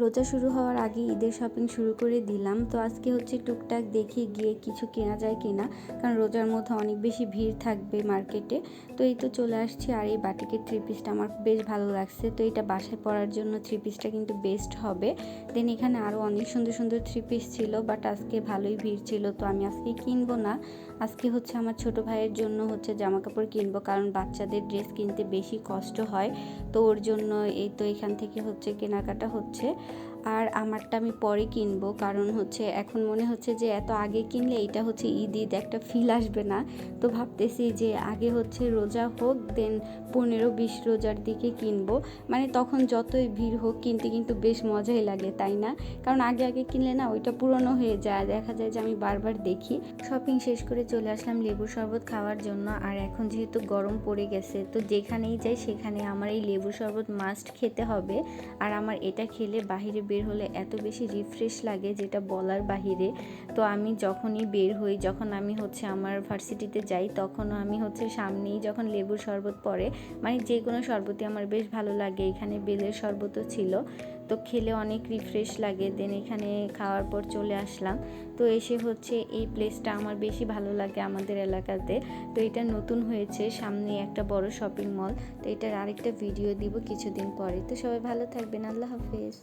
রোজা শুরু হওয়ার আগে ঈদের শপিং শুরু করে দিলাম। তো আজকে হচ্ছে টুকটাক দেখে গিয়ে কিছু কেনা যায় কিনা, কারণ রোজার মধ্যে অনেক বেশি ভিড় থাকবে মার্কেটে। তো এই তো চলে আসছি। আর এই বাটিকের থ্রি পিসটা আমার বেশ ভালো লাগছে। তো এটা বাসায় পরার জন্য থ্রি পিসটা কিন্তু বেস্ট হবে। দেন এখানে আরও অনেক সুন্দর সুন্দর থ্রি পিস ছিল, বাট আজকে ভালোই ভিড় ছিল, তো আমি আজকে কিনবো না। আজকে হচ্ছে আমার ছোট ভাইয়ের জন্য হচ্ছে জামা কাপড় কিনবো, কারণ বাচ্চাদের ড্রেস কিনতে বেশি কষ্ট হয়। তো ওর জন্য এই তো এখান থেকে হচ্ছে কেনাকাটা হচ্ছে। আর আমারটা আমি পরে কিনবো, কারণ হচ্ছে এখন মনে হচ্ছে যে এত আগে কিনলে এটা হচ্ছে ঈদ একটা ফিল আসবে না। তো ভাবতেছি যে আগে হচ্ছে রোজা হোক, দেন 15-20 রোজার দিকে কিনবো। মানে তখন যতই ভিড় হোক কিনতে কিন্তু বেশ মজাই লাগে, তাই না? কারণ আগে আগে কিনলে না ওইটা পুরনো হয়ে যায়, দেখা যায় যে আমি বারবার দেখি। শপিং শেষ করে চলে আসলাম লেবুর শরবত খাওয়ার জন্য। আর এখন যেহেতু গরম পড়ে গেছে, তো যেখানেই যাই সেখানে আমার এই লেবুর শরবত মাস্ট খেতে হবে। আর আমার এটা খেলে বাহিরে বের হলে এত বেশি রিফ্রেশ লাগে যেটা বলার বাহিরে। তো আমি যখনই বের হই, যখন আমি হচ্ছে আমার ভার্সিটিতে যাই, তখনও আমি হচ্ছে সামনেই যখন লেবুর শরবত পড়ে, মানে যে কোনো শরবতই আমার বেশ ভালো লাগে। এখানে বেলের শরবতও ছিল, তো খেলে অনেক রিফ্রেশ লাগে। দেন এখানে খাওয়ার পর চলে আসলাম। তো এসে হচ্ছে এই প্লেসটা আমার বেশি ভালো লাগে আমাদের এলাকাতে। তো এটা নতুন হয়েছে, সামনে একটা বড় শপিং মল। তো এটার আরেকটা ভিডিও দিব কিছুদিন পরে। তো সবাই ভালো থাকবেন, আল্লাহ হাফেজ।